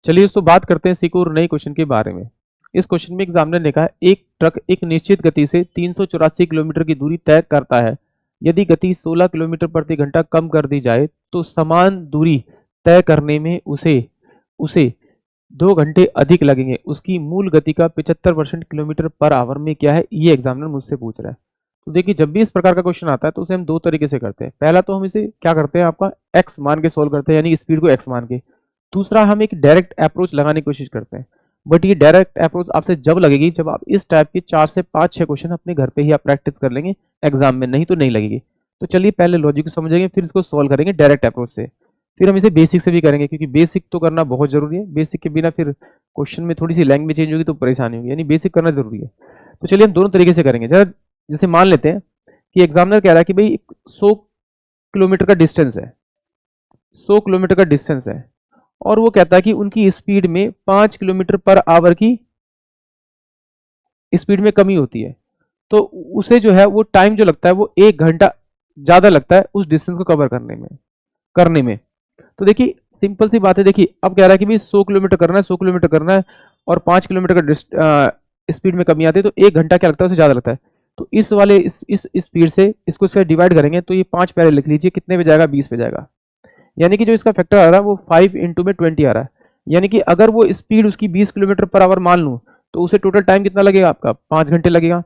चलिए दोस्तों बात करते हैं सीखो और नए क्वेश्चन के बारे में। इस क्वेश्चन में एग्जामिनर ने कहा एक ट्रक एक निश्चित गति से 384 किलोमीटर की दूरी तय करता है। यदि गति 16 किलोमीटर प्रति घंटा कम कर दी जाए तो समान दूरी तय करने में उसे उसे 2 घंटे अधिक लगेंगे। उसकी मूल गति का 75% किलोमीटर पर आवर में क्या है, ये एग्जामिनर मुझसे पूछ रहा है। तो देखिए जब भी इस प्रकार का क्वेश्चन आता है तो उसे हम दो तरीके से करते हैं। पहला तो हम इसे क्या करते हैं, आपका एक्स मान के सोल्व करते हैं, यानी स्पीड को एक्स मान के। दूसरा हम एक डायरेक्ट अप्रोच लगाने की कोशिश करते हैं। बट ये डायरेक्ट अप्रोच आपसे जब लगेगी जब आप इस टाइप के 4 से 5-6 क्वेश्चन अपने घर पे ही आप प्रैक्टिस कर लेंगे एग्जाम में, नहीं तो नहीं लगेगी। तो चलिए पहले लॉजिक को समझेंगे, फिर इसको सॉल्व करेंगे डायरेक्ट अप्रोच से। फिर हम इसे बेसिक से भी करेंगे, क्योंकि बेसिक तो करना बहुत जरूरी है। बेसिक के बिना फिर क्वेश्चन में थोड़ी सी लैंग्वेज चेंज होगी तो परेशानी होगी, यानी बेसिक करना जरूरी है। तो चलिए हम दोनों तरीके से करेंगे। जरा जैसे मान लेते हैं कि एग्जामिनर कह रहा है कि भाई 100 किलोमीटर का डिस्टेंस है, 100 किलोमीटर का डिस्टेंस है, और वो कहता है कि उनकी स्पीड में 5 किलोमीटर पर आवर की स्पीड में कमी होती है। तो उसे जो है वो टाइम जो लगता है वो 1 घंटा ज्यादा लगता है उस डिस्टेंस को कवर करने में। तो देखिए सिंपल सी बात है। देखिए अब कह रहा है कि भाई 100 किलोमीटर करना है, 100 किलोमीटर करना है, और 5 किलोमीटर का स्पीड में कमी आती है, तो 1 घंटा क्या लगता है, उससे ज्यादा लगता है। तो इस वाले इस स्पीड से इसको इसका डिवाइड करेंगे तो ये 5 पहले लिख लीजिए, कितने पे जाएगा, 20 पे जाएगा। यानी कि जो इसका फैक्टर आ रहा है वो 5 इंटू में 20 आ रहा है। यानी कि अगर वो स्पीड उसकी 20 किलोमीटर पर आवर मान लूँ तो उसे टोटल टाइम कितना लगेगा, आपका 5 घंटे लगेगा।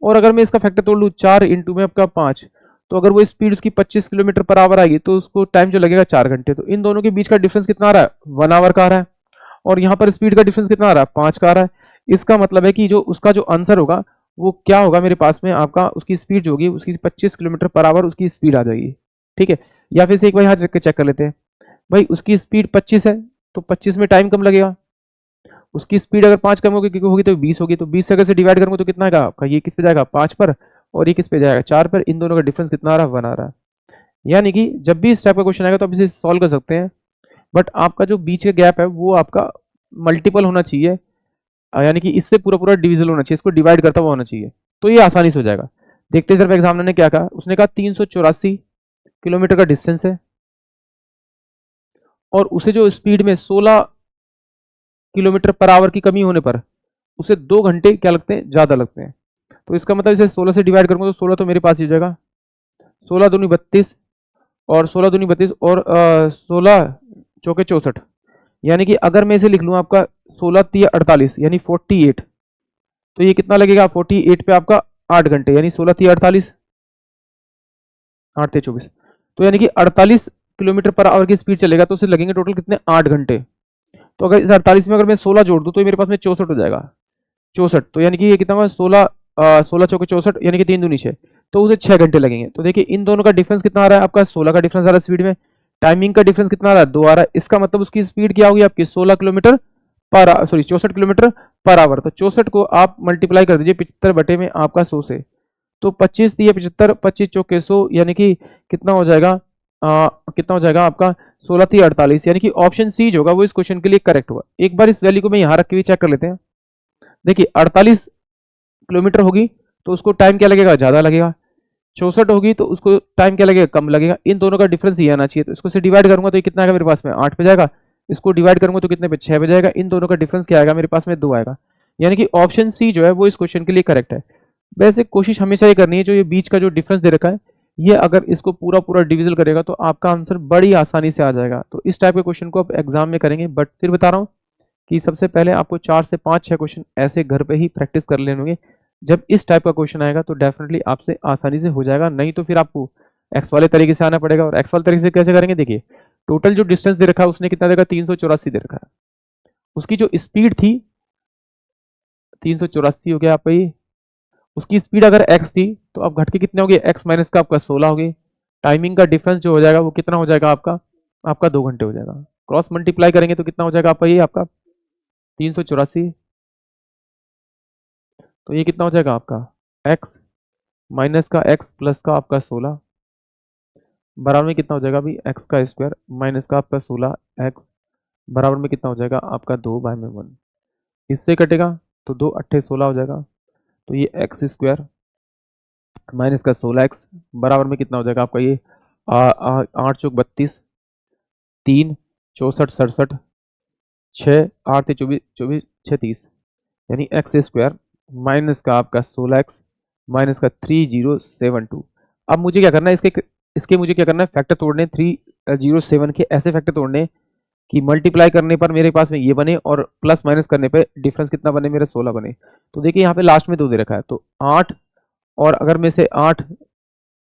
और अगर मैं इसका फैक्टर तोड़ लूँ 4 इंटू में आपका 5, तो अगर वो स्पीड उसकी 25 किलोमीटर पर आवर आएगी तो उसको टाइम जो लगेगा 4 घंटे। तो इन दोनों के बीच का डिफरेंस कितना आ रहा है, 1 आवर का आ रहा है। और यहाँ पर स्पीड का डिफरेंस कितना आ रहा है, 5 का आ रहा है। इसका मतलब है कि जो उसका जो आंसर होगा वो क्या होगा मेरे पास में, आपका उसकी स्पीड जो होगी उसकी 25 किलोमीटर पर आवर उसकी स्पीड आ जाएगी। ठीक है, या फिर से एक बार यहाँ चेक कर लेते हैं। भाई उसकी स्पीड 25 है तो 25 में टाइम कम लगेगा। उसकी स्पीड अगर 5 कम होगी तो 20 होगी। तो 20 से अगर से डिवाइड करूंगा तो कितना आएगा आपका, ये किस पे जाएगा 5 पर, और ये किस पे जाएगा 4 पर। इन दोनों का डिफरेंस कितना आ रहा है, 1 आ रहा है। यानी कि जब भी इस टाइप का क्वेश्चन आएगा तो आप इसे सॉल्व कर सकते हैं, बट आपका जो बीच का गैप है वो आपका मल्टीपल होना चाहिए। यानी कि इससे पूरा पूरा डिविजल होना चाहिए, इसको डिवाइड करता हुआ होना चाहिए, तो ये आसानी से हो जाएगा। देखते हैं एग्जामिनर ने क्या कहा। उसने कहा 384 किलोमीटर का डिस्टेंस है और उसे जो स्पीड में 16 किलोमीटर पर आवर की कमी होने पर उसे 2 घंटे क्या लगते हैं, ज्यादा लगते हैं। तो इसका मतलब इसे 16 से डिवाइड करूंगा तो 16 तो मेरे पास ही हो जाएगा, 16 दूनी 32, और 16 दूनी 32, और 16 चौके 64। यानी कि अगर मैं इसे लिख लूँ आपका 16 3 48 यानी 48, तो ये कितना लगेगा 48 पे आपका 8 घंटे, यानी 16 3 48, 8 थे 24। तो यानी कि 48 किलोमीटर पर आवर की स्पीड चलेगा तो उसे लगेंगे टोटल कितने, 8 घंटे। तो अगर इस 48 में अगर मैं 16 जोड़ दूं तो ये मेरे पास में 64 हो जाएगा, 64। तो यानी कि ये कितना होगा 16, 16 चौके 64, यानी कि 3 दूनी 6, तो उसे 6 घंटे लगेंगे। तो देखिए इन दोनों का डिफरेंस कितना आ रहा है, आपका 16 का डिफरेंस आ रहा है स्पीड में, टाइमिंग का डिफरेंस कितना आ रहा है, 2 आ रहा है। इसका मतलब उसकी स्पीड क्या होगी आपकी 16 किलोमीटर पर, सॉरी 64 किलोमीटर पर आवर। तो 64 को आप मल्टीप्लाई कर दीजिए 75 बटे में आपका 100 से, तो 25 दिए 75, 25 चौके 100, यानी कि कितना हो जाएगा, कितना हो जाएगा आपका 16 3 48, यानी कि ऑप्शन सी जो होगा वो इस क्वेश्चन के लिए करेक्ट हुआ। एक बार इस वैल्यू को मैं यहाँ रख के भी चेक कर लेते हैं। देखिए 48 किलोमीटर होगी तो उसको टाइम क्या लगेगा, ज्यादा लगेगा। 64 होगी तो उसको टाइम क्या लगेगा, कम लगेगा। इन दोनों का डिफरेंस ये आना चाहिए। तो इसको से डिवाइड करूंगा तो ये कितना आएगा मेरे पास में, 8 पे जाएगा। इसको डिवाइड करूंगा तो कितने पे, 6 पे जाएगा। इन दोनों का डिफरेंस क्या आएगा मेरे पास में, 2 आएगा। यानी कि ऑप्शन सी जो है वो इस क्वेश्चन के लिए करेक्ट है। वैसे कोशिश हमेशा ये करनी है, जो ये बीच का जो डिफरेंस दे रखा है ये अगर इसको पूरा पूरा डिविजल करेगा तो आपका आंसर बड़ी आसानी से आ जाएगा। तो इस टाइप के क्वेश्चन को आप एग्जाम में करेंगे, बट फिर बता रहा हूँ कि सबसे पहले आपको 4 से 5-6 क्वेश्चन ऐसे घर पे ही प्रैक्टिस कर लेने होंगे। जब इस टाइप का क्वेश्चन आएगा तो डेफिनेटली आपसे आसानी से हो जाएगा, नहीं तो फिर आपको एक्स वाले तरीके से आना पड़ेगा। और एक्स वाले तरीके से कैसे करेंगे, देखिए टोटल जो डिस्टेंस दे रखा है उसने कितना देखा, 384 दे रखा है। उसकी जो स्पीड थी 384 हो गया आपका ये, उसकी स्पीड अगर x थी तो अब घट के कितने हो गए, x माइनस का आपका 16 हो गए। टाइमिंग का डिफरेंस जो हो जाएगा वो कितना हो जाएगा आपका, आपका 2 घंटे हो जाएगा। क्रॉस मल्टीप्लाई करेंगे तो कितना हो जाएगा आपका, ये आपका 384, तो ये कितना हो जाएगा आपका x माइनस का x प्लस का आपका 16, बराबर में कितना हो जाएगा अभी, x का स्क्वायर माइनस का आपका 16 x, बराबर में कितना हो जाएगा आपका 2/1। इससे कटेगा तो 2 अट्ठे 16 हो जाएगा। तो ये एक्स स्क्वायर माइनस का 16x बराबर में कितना हो जाएगा आपका ये 8 चौक 32, 3 64 67, 6 8 24 24 6 30, यानी एक्स स्क्वायर माइनस का आपका 16x माइनस का 3072। अब मुझे क्या करना है, इसके इसके मुझे क्या करना है, फैक्टर तोड़ने 307 के ऐसे फैक्टर तोड़ने कि मल्टीप्लाई करने पर मेरे पास में ये बने और प्लस माइनस करने पे डिफरेंस कितना बने, मेरा 16 बने। तो देखिए यहाँ पे लास्ट में 2 दे रखा है, तो 8 और अगर मैं से 8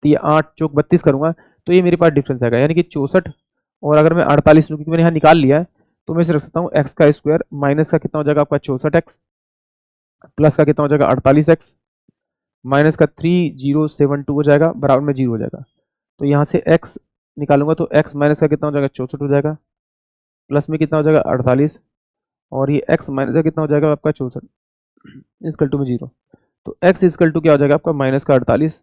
ये 8 चौक 32 करूंगा तो ये मेरे पास डिफरेंस आएगा, यानी कि 64। और अगर मैं 48 क्योंकि मैंने यहाँ निकाल लिया है तो मैं इसे रख सकता हूँ एक्स का स्क्वायर माइनस का कितना हो जाएगा आपका 64x प्लस का कितना हो जाएगा 48x माइनस का 3072 हो जाएगा, बराबर में 0 हो जाएगा। तो यहाँ से x निकालूंगा तो x माइनस का कितना हो जाएगा 64 हो जाएगा, प्लस में कितना हो जाएगा 48 और ये x माइनस का कितना हो जाएगा आपका 64 इजकल टू में 0। तो x इजकल टू क्या हो जाएगा आपका माइनस का 48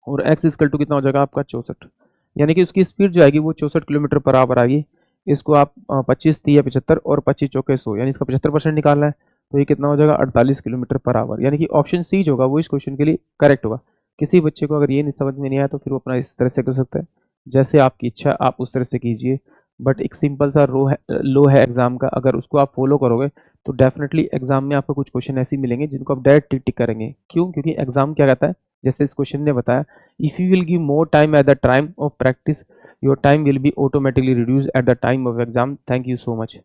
और x इजकल टू कितना हो जाएगा आपका 64, यानी कि उसकी स्पीड जो आएगी वो 64 किलोमीटर पर आवर आएगी। इसको आप 25 30 75 और 25 चौके 100, यानी इसका 75% निकालना है। तो ये कितना हो जाएगा 48 किलोमीटर पर आवर, यानी कि ऑप्शन सी जो होगा वो इस क्वेश्चन के लिए करेक्ट होगा। किसी बच्चे को अगर ये नहीं समझ में नहीं आया तो फिर वो अपना इस तरह से कर सकता है, जैसे आपकी इच्छा आप उस तरह से कीजिए। बट एक सिंपल सा लो है एग्जाम का, अगर उसको आप फॉलो करोगे तो डेफिनेटली एग्जाम में आपको कुछ क्वेश्चन ऐसे मिलेंगे जिनको आप डायरेक्ट टिक टिक करेंगे। क्यों? क्योंकि एग्जाम क्या कहता है, जैसे इस क्वेश्चन ने बताया, if you will give more time at the time of practice your time will be automatically reduce at the time of exam. Thank you so much.